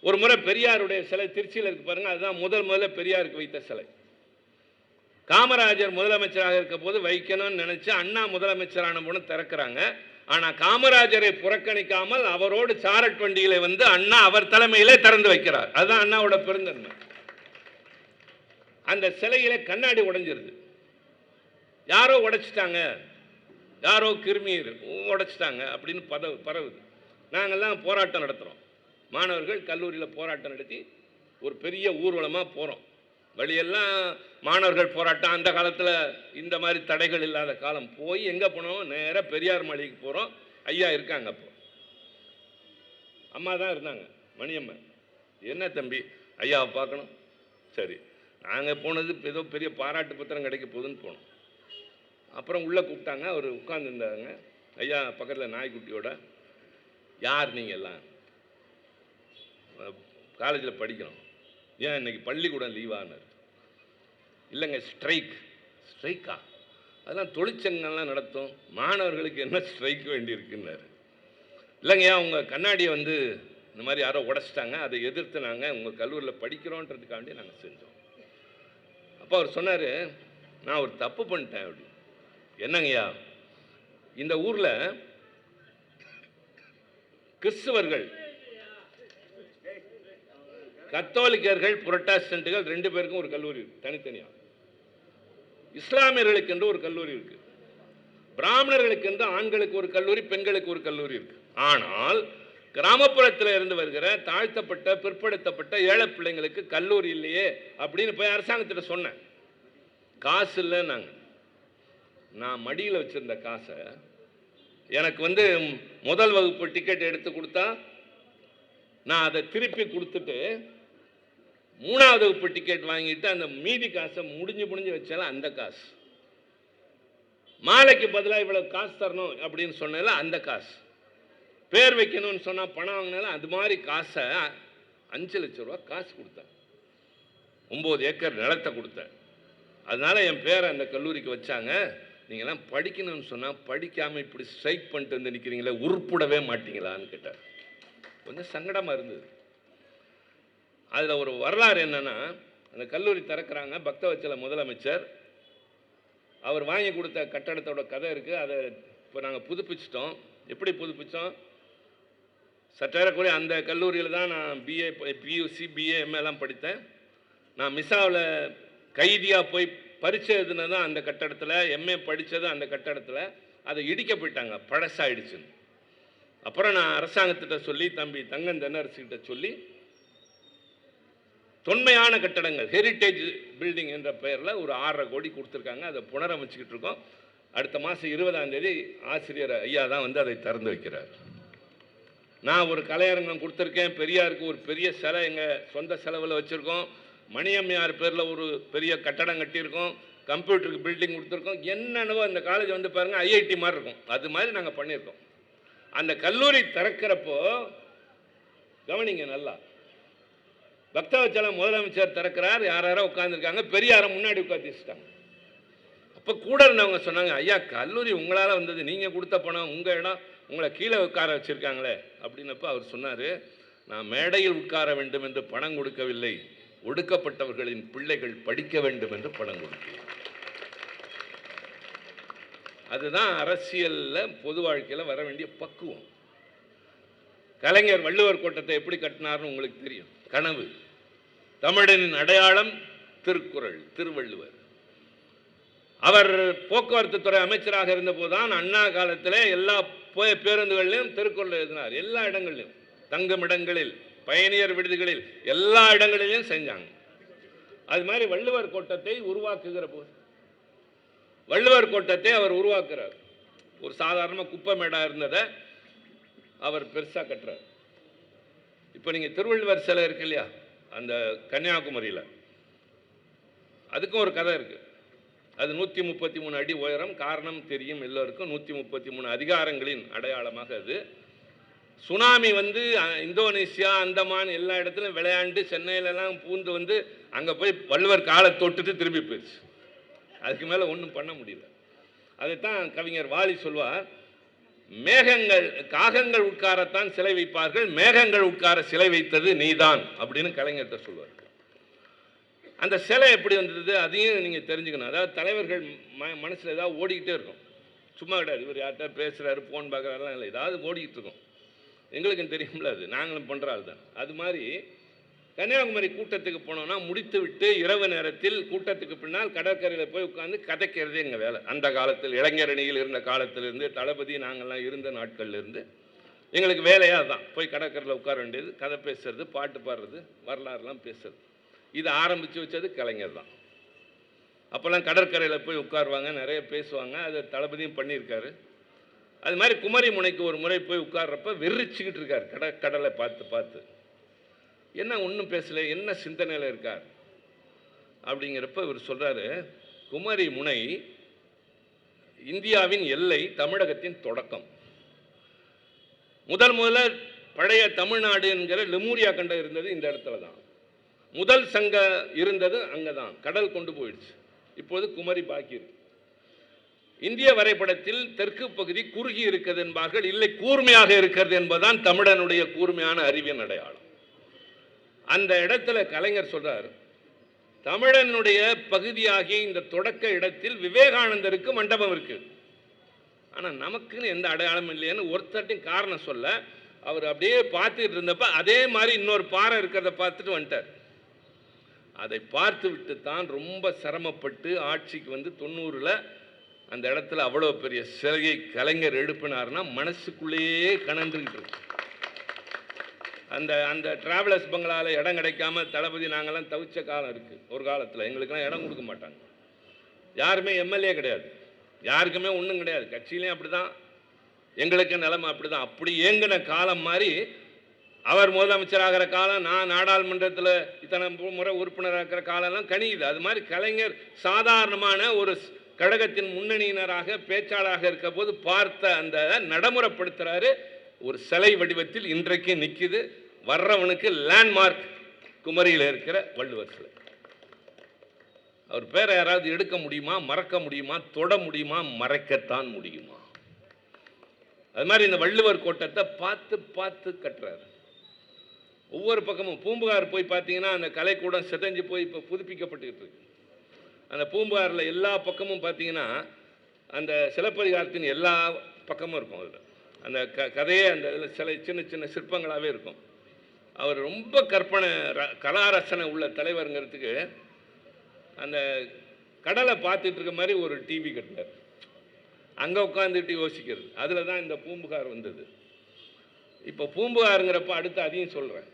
ஒரு முறை பெரியாருடைய சிலை திருச்சியில் இருக்கு பாருங்க, அதுதான் முதல்ல பெரியாருக்கு வைத்த சிலை. காமராஜர் முதலமைச்சராக இருக்க போது வைக்கணும்னு நினைச்சு அண்ணா முதலமைச்சரான போது திறக்கிறாங்க. ஆனா காமராஜரை புறக்கணிக்காமல் அவரோடு சாரட் வண்டியில வந்து அண்ணா அவர் தலைமையிலே திறந்து வைக்கிறார். அதுதான் அண்ணாவோட பெருந்தன்மை. அந்த சிலையில கண்ணாடி உடைஞ்சிருது. யாரோ உடைச்சிட்டாங்க, யாரோ கிருமி உடைச்சிட்டாங்க அப்படின்னு பரவுது. நாங்கள்லாம் போராட்டம் நடத்துகிறோம். மாணவர்கள் கல்லூரியில் போராட்டம் நடத்தி ஒரு பெரிய ஊர்வலமாக போகிறோம். வழியெல்லாம் மாணவர்கள் போராட்டம். அந்த காலத்தில் இந்த மாதிரி தடைகள் இல்லாத காலம். போய் எங்கே போனோம்? நேராக பெரியார் மலைக்கு போகிறோம். ஐயா இருக்காங்க. அப்போ அம்மா தான் இருந்தாங்க, மணியம்மா. என்ன தம்பி, ஐயாவை பார்க்கணும். சரி, நாங்கள் போனது ஏதோ பெரிய பாராட்டு பத்திரம் கிடைக்க போகுதுன்னு போனோம். அப்புறம் உள்ளே கூப்பிட்டாங்க. அவர் உட்கார்ந்துருந்தாங்க. ஐயா பக்கத்தில் நாய்க்குட்டியோட. யார் நீங்கள் எல்லாம்? காலேஜில் படிக்கிறோம். ஏன் இன்னைக்கு பள்ளிக்கூடம் லீவானார்? இல்லைங்க, ஸ்ட்ரைக். ஸ்ட்ரைக்கா? அதெல்லாம் தொழிற்சங்கம்லாம் நடத்தும், மாணவர்களுக்கு என்ன ஸ்ட்ரைக் வேண்டியிருக்குன்னாரு. இல்லைங்கய்யா, உங்கள் கண்ணாடியை வந்து இந்த மாதிரி யாரோ உடைச்சிட்டாங்க, அதை எதிர்த்து நாங்கள் உங்கள் கல்லூரியில் படிக்கிறோன்றதுக்காண்டி நாங்கள் செஞ்சோம். அப்போ அவர் சொன்னார், நான் ஒரு தப்பு பண்ணிட்டேன் அப்படி. என்னங்கய்யா? இந்த ஊரில் கிறிஸ்தவர்கள், கத்தோலிக்கர்கள், புரட்டாஸ்டன்ட்டுகள் 2 பேருக்கும் ஒரு கல்லூரி இருக்கு தனித்தனியாக. இஸ்லாமியர்களுக்கு என்று ஒரு கல்லூரி இருக்கு. பிராமணர்களுக்கு என்று ஆண்களுக்கு ஒரு கல்லூரி, பெண்களுக்கு ஒரு கல்லூரி இருக்கு. ஆனால் கிராமப்புறத்தில் இருந்து வருகிற தாழ்த்தப்பட்ட, பிற்படுத்தப்பட்ட ஏழை பிள்ளைங்களுக்கு கல்லூரி இல்லையே அப்படின்னு போய் அரசாங்கத்தில் சொன்னேன். காசு இல்லை. நான் மடியில் வச்சிருந்த காசை எனக்கு வந்து முதல் வகுப்பு டிக்கெட் எடுத்து கொடுத்தா நான் அதை திருப்பி கொடுத்துட்டு 3வது வகுப்பு டிக்கெட் வாங்கிட்டு அந்த மீதி காசை முடிஞ்சு வச்சாலும் அந்த காசு, மாலைக்கு பதிலாக இவ்வளவு காசு தரணும் அப்படின்னு சொன்னால அந்த காசு, பேர் வைக்கணும்னு சொன்னால் பணம் வாங்கினாலும் அது மாதிரி காசை 5 லட்சம் ரூபா காசு கொடுத்தேன். 9 ஏக்கர் நிலத்தை கொடுத்தேன். அதனால என் பேரை அந்த கல்லூரிக்கு வச்சாங்க. நீங்கள்லாம் படிக்கணும்னு சொன்னால் படிக்காமல் இப்படி ஸ்ட்ரைக் பண்ணிட்டு வந்து நிற்கிறீங்களே, உருப்படவே மாட்டீங்களான்னு கேட்டார். கொஞ்சம் சங்கடமாக இருந்தது. அதில் ஒரு வரலாறு என்னன்னா, அந்த கல்லூரி திறக்கிறாங்க. பக்தவச்சல முதலமைச்சர் அவர் வாங்கி கொடுத்த கட்டடத்தோட கதை இருக்குது. அதை இப்போ நாங்கள் புதுப்பிச்சிட்டோம். எப்படி புதுப்பித்தோம்? சற்றேறக்குறைய அந்த கல்லூரியில் தான் நான் பிஏ, பியூசி, பிஏ, எம்ஏலாம் படித்தேன். நான் மிசாவில் கைதியாக போய் பரீட்சை எழுதுனது தான் அந்த கட்டடத்தில், எம்ஏ படித்தது அந்த கட்டடத்தில். அதை இடிக்க போயிட்டாங்க, பழசாயிடுச்சுன்னு. அப்புறம் நான் அரசாங்கத்திட்ட சொல்லி, தம்பி தங்கன் தென்னரசுகிட்ட சொல்லி, தொன்மையான கட்டடங்கள், ஹெரிட்டேஜ் பில்டிங் என்ற பெயரில் ஒரு 6.5 கோடி கொடுத்துருக்காங்க. அதை புனரமைச்சிக்கிட்டு இருக்கோம். அடுத்த மாதம் 20ஆம் தேதி ஆசிரியர் ஐயா தான் வந்து அதை திறந்து வைக்கிறார். நான் ஒரு கலையரங்கம் கொடுத்துருக்கேன். பெரியாருக்கு ஒரு பெரிய சிலை எங்கள் சொந்த செலவில் வச்சுருக்கோம். மணியம்மையார் பேரில் ஒரு பெரிய கட்டடம் கட்டியிருக்கோம். கம்ப்யூட்டருக்கு பில்டிங் கொடுத்துருக்கோம். என்னென்னவோ அந்த காலேஜ் வந்து பாருங்கள், ஐஐடி மாதிரி இருக்கும். அது மாதிரி நாங்கள் பண்ணியிருக்கோம். அந்த கல்லூரி திறக்கிறப்போ கவனிங்க நல்லா, பக்தவச்சலம் முதலமைச்சர் திறக்கிறார். யாரோ உட்காந்துருக்காங்க, பெரியாரை முன்னாடி உட்காந்து வச்சுட்டாங்க. அப்போ கூட இருந்தவங்க சொன்னாங்க, ஐயா கல்லூரி உங்களால் வந்தது, நீங்கள் கொடுத்த பணம், உங்கள் இடம், உங்களை கீழே உட்கார வச்சுருக்காங்களே அப்படின்னப்போ அவர் சொன்னார், நான் மேடையில் உட்கார வேண்டும் என்று பணம் கொடுக்கவில்லை, ஒடுக்கப்பட்டவர்களின் பிள்ளைகள் படிக்க வேண்டும் என்று பணம் கொடுக்கிறேன். அதுதான் அரசியலில், பொது வாழ்க்கையில் வர வேண்டிய பக்குவம். கலைஞர் வள்ளுவர் கோட்டத்தை எப்படி கட்டினார்னு உங்களுக்கு தெரியும். கனவு. தமிழனின் அடையாளம் திருக்குறள், திருவள்ளுவர். அவர் போக்குவரத்து துறை அமைச்சராக இருந்த போதுதான் அண்ணா காலத்தில் எல்லா பேருந்துகளிலும் திருக்குறள் எழுதினார். எல்லா இடங்களிலும், தங்குமிடங்களில், பயணியர் விடுதிகளில், எல்லா இடங்களிலும் செஞ்சாங்க. அது மாதிரி வள்ளுவர் கோட்டத்தை உருவாக்குகிற போது, வள்ளுவர் கோட்டத்தை அவர் உருவாக்குறார். ஒரு சாதாரணமாக குப்பை மேடா இருந்ததை அவர் பெருசாக கட்டுறார். இப்போ நீங்கள் திருவள்ளுவர் சிலை இருக்கு இல்லையா, அந்த கன்னியாகுமரியில், அதுக்கும் ஒரு கதை இருக்குது. அது 133 அடி உயரம். காரணம் தெரியும் எல்லோருக்கும். 133 அதிகாரங்களின் அடையாளமாக அது. சுனாமி வந்து இந்தோனேசியா, அந்தமான் எல்லா இடத்துலையும் விளையாண்டு சென்னையிலலாம் பூந்து வந்து அங்கே போய் வள்ளுவர் காலை தொட்டுட்டு திரும்பி போயிடுச்சு. அதுக்கு மேலே ஒன்றும் பண்ண முடியல. அதைத்தான் கவிஞர் வாலி சொல்வார், காகங்கள் உட்காரத்தான் சிலை வைப்பார்கள், மேகங்கள் உட்கார சிலை வைத்தது நீதான் அப்படின்னு கலைஞர்கிட்ட சொல்லுவார். அந்த சிலை எப்படி வந்தது அதையும் நீங்கள் தெரிஞ்சுக்கணும். அதாவது தலைவர்கள் மனசில் ஏதாவது ஓடிக்கிட்டே இருக்கும், சும்மா கிடையாது. இவர் யார்கிட்ட பேசுகிறாரு, ஃபோன் பார்க்குறாருலாம் இல்லை, ஏதாவது ஓடிக்கிட்டு இருக்கும். எங்களுக்கும் தெரியும்ல, அது நாங்களும் பண்ணுற ஆள் தான். அது மாதிரி கன்னியாகுமரி கூட்டத்துக்கு போனோம்னா முடித்து விட்டு இரவு நேரத்தில் கூட்டத்துக்கு பின்னால் கடற்கரையில் போய் உட்காந்து கதைக்கிறதே எங்கள் வேலை. அந்த காலத்தில் இளைஞரணியில் இருந்த காலத்திலிருந்து, தளபதி நாங்கள்லாம் இருந்த நாட்கள்லேருந்து எங்களுக்கு வேலையாக தான் போய் கடற்கரையில் உட்கார வேண்டியது, கதை பேசுறது, பாட்டு பாடுறது, வரலாறுலாம் பேசுறது. இதை ஆரம்பித்து வச்சது கலைஞர் தான். அப்போல்லாம் கடற்கரையில் போய் உட்காருவாங்க, நிறைய பேசுவாங்க. அது தளபதியும் பண்ணியிருக்காரு. அது மாதிரி குமரி முனைக்கு ஒரு முறை போய் உட்கார்றப்ப வெறிச்சிக்கிட்டு இருக்கார் கடலை பார்த்து பார்த்து. என்ன ஒன்றும் பேசலை, என்ன சிந்தனையில் இருக்கார் அப்படிங்கிறப்ப இவர் சொல்கிறாரு, குமரி முனை இந்தியாவின் எல்லை, தமிழகத்தின் தொடக்கம். முதல்ல பழைய தமிழ்நாடு என்கிற லெமூரியா கண்டம் இருந்தது இந்த இடத்துல தான். முதல் சங்கம் இருந்தது அங்கே தான். கடல் கொண்டு போயிடுச்சு. இப்போது குமரி பாக்கி இருக்கு. இந்திய வரைபடத்தில் தெற்கு பகுதி குறுகி இருக்கிறது என்பார்கள், இல்லை கூர்மையாக இருக்கிறது என்பதுதான் தமிழனுடைய கூர்மையான அறிவின் அடையாளம். அந்த இடத்துல கலைஞர் சொல்றார், தமிழனுடைய பகுதியாகிய இந்த தொடக்க இடத்தில் விவேகானந்தருக்கு மண்டபம் இருக்கு, ஆனால் நமக்குன்னு எந்த அடையாளம் இல்லைன்னு ஒருத்தட்டையும் காரணம் சொல்ல. அவர் அப்படியே பார்த்துக்கிட்டு இருந்தப்ப அதே மாதிரி இன்னொரு பாறை இருக்கிறத பார்த்துட்டு வந்துட்டார். அதை பார்த்து விட்டு தான் ரொம்ப சிரமப்பட்டு ஆட்சிக்கு வந்து 90ல் அந்த இடத்துல அவ்வளோ பெரிய சிலையை கலைஞர் எழுப்பினார்னா மனசுக்குள்ளேயே கணந்துக்கிட்டு இருக்கு. அந்த டிராவலர்ஸ் பங்களாவில் இடம் கிடைக்காம தளபதி நாங்கள்லாம் தவிச்ச காலம் இருக்குது. ஒரு காலத்தில் எங்களுக்கெல்லாம் இடம் கொடுக்க மாட்டாங்க. யாருமே எம்எல்ஏ கிடையாது, யாருக்குமே ஒன்றும் கிடையாது. கட்சியிலையும் அப்படி தான், எங்களுக்கு நிலைமை அப்படி தான். அப்படி ஏங்கின காலம் மாதிரி அவர் முதலமைச்சராகிற காலம், நான் நாடாளுமன்றத்தில் இத்தனை முறை உறுப்பினராக இருக்கிற காலம்லாம் கணியுது. அது மாதிரி கலைஞர் சாதாரணமான ஒரு கழகத்தின் முன்னணியினராக பேச்சாளராக இருக்க போது பார்த்த அந்த நடைமுறைப்படுத்துகிறாரு. ஒரு சிலை வடிவத்தில் இன்றைக்கு நிற்குது. வர்றவனுக்கு லேண்ட்மார்க் குமரியில் இருக்கிற வள்ளுவர் சிலை. அவர் பேரை யாராவது எடுக்க முடியுமா, மறக்க முடியுமா, தொட முடியுமா, மறைக்கத்தான் முடியுமா? அது மாதிரி இந்த வள்ளுவர் கோட்டத்தை பார்த்து பார்த்து கட்டுறாரு. ஒவ்வொரு பக்கமும் பூம்புகார் போய் பார்த்தீங்கன்னா அந்த கலைக்கூடம் சிதைஞ்சு போய் இப்போ புதுப்பிக்கப்பட்டுக்கிட்டு இருக்கு. அந்த பூம்புகாரில் எல்லா பக்கமும் பார்த்தீங்கன்னா அந்த சிலப்பதிகாரத்தின் எல்லா பக்கமும் இருக்கும். அதில் அந்த கதையே அந்த இதில் சில சின்ன சின்ன சிற்பங்களாகவே இருக்கும். அவர் ரொம்ப கற்பனை கலாரசனை உள்ள தலைவருங்கிறதுக்கு அந்த கடலை பார்த்துட்டு இருக்க மாதிரி ஒரு டிவி கட்டினார். அங்கே உட்காந்துட்டு யோசிக்கிறது. அதில் தான் இந்த பூம்புகார் வந்தது. இப்போ பூம்புகாருங்கிறப்ப அடுத்து அதையும் சொல்கிறேன்.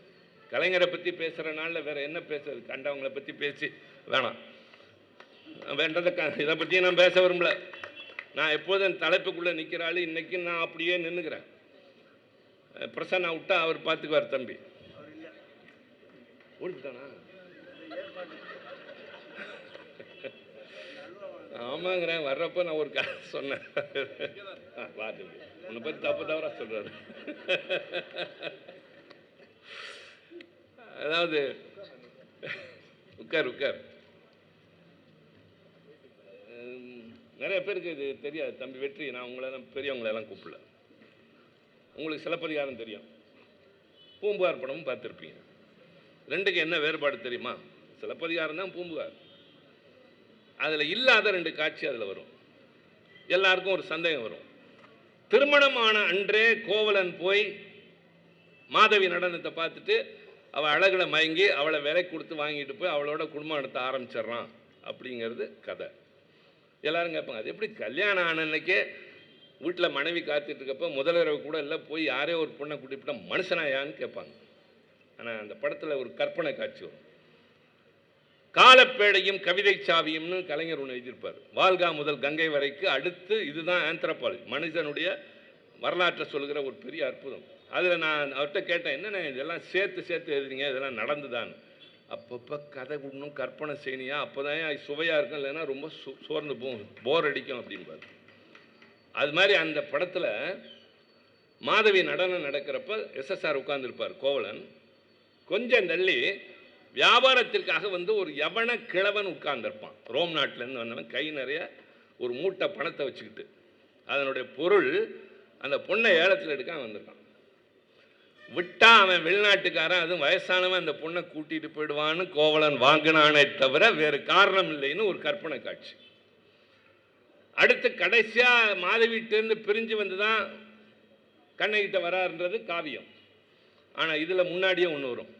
கலைஞரை பற்றி பேசுகிற நாளில் வேறு என்ன பேசுறது? கண்டவங்களை பற்றி பேசி வேணாம், வேண்டதை இதை பற்றியும் நான் பேச விரும்பல. நான் எப்போதும் தலைப்புக்குள்ளே நிற்கிறாள். இன்றைக்கி நான் அப்படியே நின்றுக்கிறேன். பிரசன்னா விட்டா அவர் பார்த்துக்குவார். தம்பி ஓடிட்டானா? ஆமாங்கிறேன். வர்றப்போ நான் ஒரு கதை சொன்னேன். வா தம்பி, உன்னை பற்றி தப்பு தவறாக சொல்கிறாரு. அதாவது உட்கார் உட்கார். நிறைய பேருக்கு இது தெரியாது. தம்பி வெற்றி, நான் உங்களெல்லாம் பெரியவங்களெல்லாம் கூப்பிடல. உங்களுக்கு சிலப்பதிகாரம் தெரியும், பூம்புகார் படமும் பார்த்துருப்பீங்க. ரெண்டுக்கு என்ன வேறுபாடு தெரியுமா? சிலப்பதிகாரம் தான் பூம்புகார். அதில் இல்லாத ரெண்டு காட்சி அதில் வரும். எல்லாருக்கும் ஒரு சந்தேகம் வரும். திருமணமான அன்றே கோவலன் போய் மாதவி நடனத்தை பார்த்துட்டு அவள் அழகில் மயங்கி அவளை விலை கொடுத்து வாங்கிட்டு போய் அவளோட குடும்பம் நடத்த ஆரம்பிச்சிட்றான் அப்படிங்கிறது கதை. எல்லாரும் கேட்பாங்க, அது எப்படி கல்யாணம் ஆன அன்னைக்கே வீட்டில் மனைவி காத்துட்டு இருக்கப்போ முதலிரவு கூட இல்லை, போய் யாரே ஒரு பொண்ணை கூட்டிவிட்டா மனுஷனாயான்னு கேட்பாங்க. ஆனால் அந்த படத்தில் ஒரு கற்பனை காட்சி வரும். காலப்பேடையும் கவிதை சாவியும்னு கலைஞர் ஒன்று எழுதியிருப்பார். வால்கா முதல் கங்கை வரைக்கு அடுத்து இதுதான் ஆந்த்ரோபாலஜி, மனிதனுடைய வரலாற்றை சொல்கிற ஒரு பெரிய அற்புதம். அதில் நான் அவர்கிட்ட கேட்டேன், என்னென்ன இதெல்லாம் சேர்த்து எழுதுறீங்க, இதெல்லாம் நடந்துதான்? அப்பப்போ கதை விடணும், கற்பனை செய்யணியா, அப்போ தான் சுவையாக இருக்கும், இல்லைன்னா ரொம்ப சோர்ந்து போகும், போர் அடிக்கும் அப்படின்பார். அது மாதிரி அந்த படத்தில் மாதவி நடனம் நடக்கிறப்ப எஸ்எஸ்ஆர் உட்கார்ந்துருப்பார் கோவலன். கொஞ்சம் தள்ளி வியாபாரத்திற்காக வந்து ஒரு யவன கிழவன் உட்கார்ந்துருப்பான். ரோம் நாட்டிலேருந்து வந்தவன், கை நிறைய ஒரு மூட்டை பணத்தை வச்சுக்கிட்டு. அதனுடைய பொருள் அந்த பொண்ணை ஏலத்தில் எடுக்க வந்திருக்கான். விட்டா அவன் வெளிநாட்டுக்காரன், அதுவும் வயசானவன் அந்த பொண்ணை கூட்டிட்டு போயிடுவான்னு கோவலன் வாங்கினானே தவிர வேறு காரணம் இல்லைன்னு ஒரு கற்பனை காட்சி. அடுத்து கடைசியா மாதவியிலிருந்து பிரிஞ்சு வந்து தான் கண்ணகிட்ட வராருன்றது காவியம். ஆனால் இதில் முன்னாடியே ஒன்று வரும்.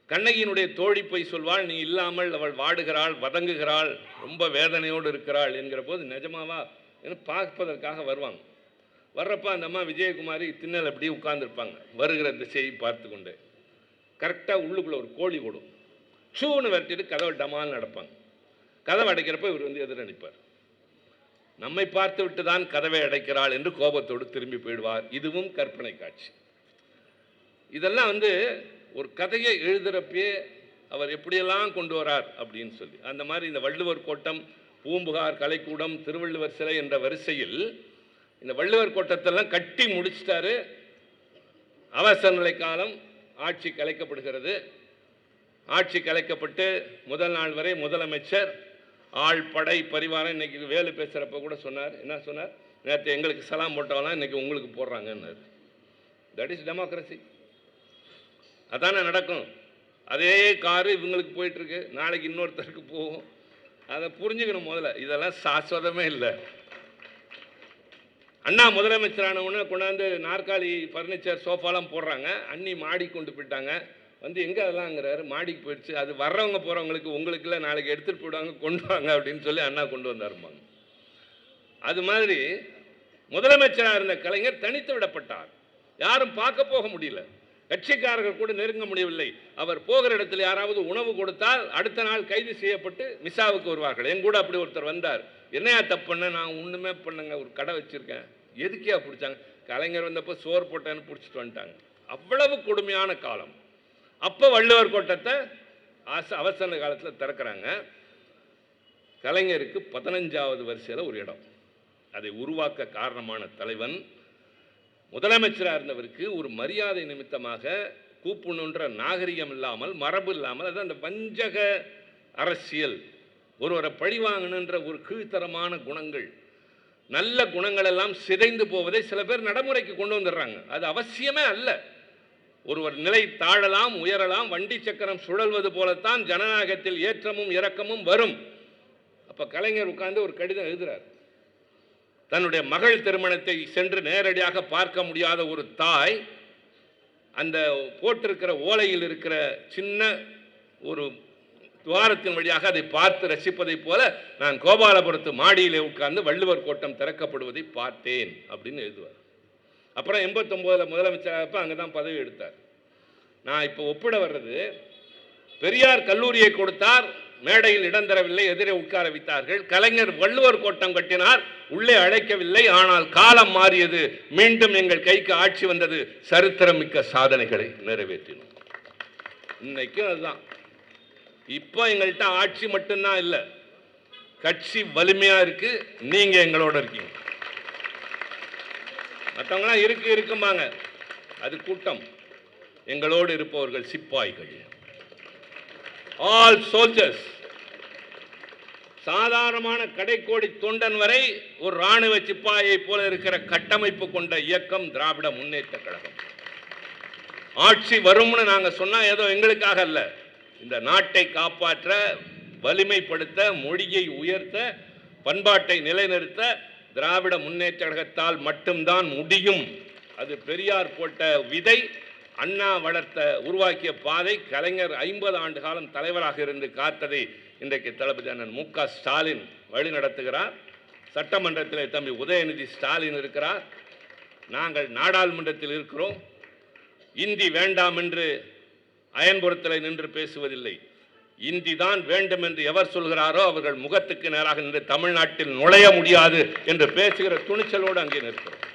கண்ணகியினுடைய தோழி போய் சொல்வாள், நீ இல்லாமல் அவள் வாடுகிறாள், வதங்குகிறாள், ரொம்ப வேதனையோடு இருக்கிறாள் என்கிற போது நிஜமாவா என்று பார்ப்பதற்காக வருவாங்க. வர்றப்ப அந்த அம்மா விஜயகுமாரி திண்ணல் அப்படியே உட்கார்ந்துருப்பாங்க, வருகிற திசையை பார்த்து கொண்டு. கரெக்டாக உள்ளுக்குள்ளே ஒரு கோழி ஓடும், சூன்னு விரட்டிட்டு கதவை டமால் நடப்பாங்க. கதவை அடைக்கிறப்ப இவர் வந்து எதிர நிற்பார். நம்மை பார்த்து விட்டு தான் கதவை அடைக்கிறாள் என்று கோபத்தோடு திரும்பி போயிடுவார். இதுவும் கற்பனை காட்சி. இதெல்லாம் வந்து ஒரு கதையை எழுதுகிறப்பே அவர் எப்படியெல்லாம் கொண்டு வரார் அப்படின்னு சொல்லி. அந்த மாதிரி இந்த வள்ளுவர் கோட்டம், பூம்புகார் கலைக்கூடம், திருவள்ளுவர் சிலை என்ற வரிசையில் இந்த வள்ளுவர் கோட்டத்தெல்லாம் கட்டி முடிச்சிட்டாரு. அவசர நிலை காலம், ஆட்சி கலைக்கப்படுகிறது. ஆட்சி கலைக்கப்பட்டு முதல் நாள் வரை முதலமைச்சர் ஆள் படை பரிவாரம். இன்னைக்கு வேலு பேசுகிறப்ப கூட சொன்னார், என்ன சொன்னார், நேற்று எங்களுக்கு சலாம் போட்டவெல்லாம் இன்னைக்கு உங்களுக்கு போடுறாங்கன்னாரு. That is democracy. அதானே நடக்கும். அதே காரு இவங்களுக்கு போயிட்டுருக்கு, நாளைக்கு இன்னொருத்தருக்கு போகும். அதை புரிஞ்சுக்கணும் முதல்ல. இதெல்லாம் சாஸ்வதமே இல்லை. அண்ணா முதலமைச்சரானவுடனே கொண்டாந்து நாற்காலி ஃபர்னிச்சர் சோஃபாலாம் போடுறாங்க. அண்ணி மாடி கொண்டு போயிட்டாங்க. வந்து எங்கே அதெல்லாம்ங்கிறாரு, மாடிக்கு போயிடுச்சு. அது வர்றவங்க போகிறவங்களுக்கு, உங்களுக்கு இல்லை, நாளைக்கு எடுத்துகிட்டு போயிடுவாங்க, கொண்டு வாங்க அப்படின்னு சொல்லி அண்ணா கொண்டு வந்தாருப்பாங்க. அது மாதிரி முதலமைச்சராக இருந்த கலைஞர் தனித்து விடப்பட்டார். யாரும் பார்க்க போக முடியல, கட்சிக்காரர்கள் கூட நெருங்க முடியவில்லை. அவர் போகிற இடத்துல யாராவது உணவு கொடுத்தால் அடுத்த நாள் கைது செய்யப்பட்டு மிசாவுக்கு வருவார்கள். என் கூட அப்படி ஒருத்தர் வந்தார். என்னையா தப்பு பண்ண? நான் ஒன்றுமே பண்ணுங்க, ஒரு கடை வச்சுருக்கேன். எதுக்கே பிடிச்சாங்க? கலைஞர் வந்தப்போ சோறு போட்டேன்னு பிடிச்சிட்டு வந்துட்டாங்க. அவ்வளவு கொடுமையான காலம். அப்போ வள்ளுவர் கோட்டத்தை அவசர காலத்தில் திறக்கிறாங்க. கலைஞருக்கு 15வது வரிசையில் ஒரு இடம். அதை உருவாக்க காரணமான தலைவன் முதலமைச்சராக இருந்தவருக்கு ஒரு மரியாதை நிமித்தமாக கூப்புணுன்ற நாகரிகம் இல்லாமல், மரபு இல்லாமல், அது அந்த வஞ்சக அரசியல், ஒருவரை பழிவாங்கணுன்ற ஒரு கீழ்த்தரமான குணங்கள், நல்ல குணங்கள் எல்லாம் சிதைந்து போவதை சில பேர் நடைமுறைக்கு கொண்டு வந்துடுறாங்க. அது அவசியமே அல்ல. ஒருவர் நிலை தாழலாம், உயரலாம். வண்டி சக்கரம் சுழல்வது போலத்தான் ஜனநாயகத்தில் ஏற்றமும் இறக்கமும் வரும். அப்ப கலைஞர் உட்கார்ந்து ஒரு கடிதம் எழுதுறார். தன்னுடைய மகள் திருமணத்தை சென்று நேரடியாக பார்க்க முடியாத ஒரு தாய் அந்த போட்டிருக்கிற ஓலையில் இருக்கிற சின்ன ஒரு துவாரத்தின் வழியாக அதை பார்த்து ரசிப்பதை போல நான் கோபாலபுரத்து மாடியிலே உட்கார்ந்து வள்ளுவர் கோட்டம் திறக்கப்படுவதை பார்த்தேன் அப்படின்னு எழுதுவார். அப்புறம் 89 முதலமைச்சராக அங்கே தான் பதவி எடுத்தார். நான் இப்போ ஒப்பிட வர்றது, பெரியார் கல்லூரியை கொடுத்தார், மேடையில் இடம் தரவில்லை, எதிரே உட்கார வைத்தார்கள். கலைஞர் வள்ளுவர் கோட்டம் கட்டினார், உள்ளே அழைக்கவில்லை. ஆனால் காலம் மாறியது, மீண்டும் எங்கள் கைக்கு ஆட்சி வந்தது, சரித்திரமிக்க சாதனைகளை நிறைவேற்றினோம். இன்னைக்கும் அதுதான். இப்போ எங்கள்கிட்ட ஆட்சி மட்டும்தான் இல்லை, கட்சி வலிமையா இருக்கு. நீங்க எங்களோட இருக்கீங்க. மற்றவங்களாம் இருக்கும்பாங்க, அது கூட்டம். எங்களோடு இருப்பவர்கள் சிப்பாய்கள், ஆல் சோல்ஜர்ஸ். சாதாரணமான கடைக்கோடி தொண்டன் வரை ஒரு ராணுவ சிப்பாயை போல இருக்கிற கட்டமைப்பு கொண்ட இயக்கம் திராவிட முன்னேற்ற கழகம். ஆட்சி வரும்னு நாங்க சொன்னா ஏதோ எங்களுக்காக அல்ல, இந்த நாட்டை காப்பாற்ற, வலிமைப்படுத்த, மொழியை உயர்த்த, பண்பாட்டை நிலைநிறுத்த திராவிட முன்னேற்ற கழகத்தால் மட்டும்தான் முடியும். அது பெரியார் போட்ட விதை, அண்ணா வளர்த்த உருவாக்கிய பாதை. கலைஞர் 50 ஆண்டு காலம் தலைவராக இருந்து காத்ததை இன்றைக்கு தளபதி அண்ணன் மு.க. ஸ்டாலின் வழி நடத்துகிறார். சட்டமன்றத்தில் தம்பி உதயநிதி ஸ்டாலின் இருக்கிறார். நாங்கள் நாடாளுமன்றத்தில் இருக்கிறோம். இந்தி வேண்டாம் என்று அயன்புரத்தில் நின்று பேசுவதில்லை. இந்தி தான் வேண்டும் என்று எவர் சொல்கிறாரோ அவர்கள் முகத்துக்கு நேராக நின்று தமிழ்நாட்டில் நுழைய முடியாது என்று பேசுகிற துணிச்சலோடு அங்கே நிற்கிறோம்.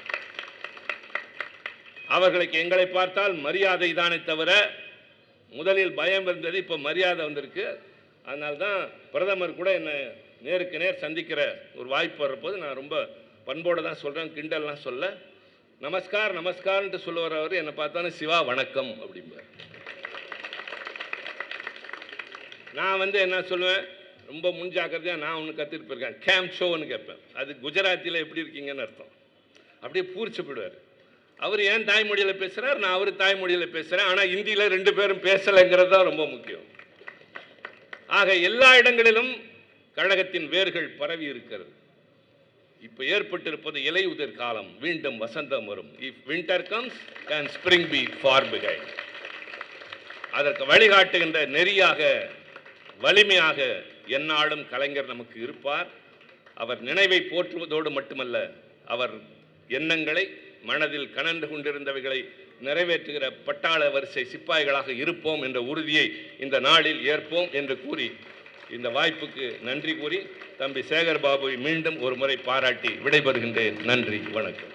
அவர்களுக்கு எங்களை பார்த்தால் மரியாதை தானே தவிர, முதலில் பயம் இருந்தது, இப்போ மரியாதை வந்திருக்கு. அதனால்தான் பிரதமர் கூட என்னை நேருக்கு நேர் சந்திக்கிற ஒரு வாய்ப்பு வர்றபோது நான் ரொம்ப பண்போடு தான் சொல்கிறேன், கிண்டல்லாம் சொல்ல. நமஸ்கார் நமஸ்கார்ன்ட்டு சொல்லுவார் அவர். என்னை பார்த்தானே சிவா வணக்கம் அப்படிம்பார். நான் என்ன சொல்லுவேன், ரொம்ப முன்ஜாக்கிரதையாக நான் ஒன்று கற்றுட்டு போயிருக்கேன், கேம் ஷோன்னு கேட்பேன். அது குஜராத்தியில் எப்படி இருக்கீங்கன்னு அர்த்தம். அப்படியே பூரிச்சப்படுவார். அவர் ஏன் தாய்மொழியில் பேசுகிறார், நான் அவர் தாய்மொழியில் பேசுகிறேன், ஆனால் இந்தியில் 2 பேரும் பேசலைங்கிறது தான் ரொம்ப முக்கியம். ஆக எல்லா இடங்களிலும் கழகத்தின் வேர்கள் பரவி இருக்கிறது. இப்போ ஏற்பட்டிருப்பது இலையுதிர் காலம், மீண்டும் வசந்தம் வரும். If winter comes can spring B for behind. அதற்கு வழிகாட்டுகின்ற நெறியாக, வலிமையாக எந்நாளும் கலைஞர் நமக்கு இருப்பார். அவர் நினைவை போற்றுவதோடு மட்டுமல்ல, அவர் எண்ணங்களை, மனதில் கனன்று கொண்டிருந்தவைகளை நிறைவேற்றுகிற பட்டாள வரிசை சிப்பாய்களாக இருப்போம் என்ற உறுதியை இந்த நாளில் ஏற்போம் என்று கூறி, இந்த வாய்ப்புக்கு நன்றி கூறி தம்பி சேகர் பாபுவை மீண்டும் ஒரு முறை பாராட்டி விடைபெறுகின்றேன். நன்றி, வணக்கம்.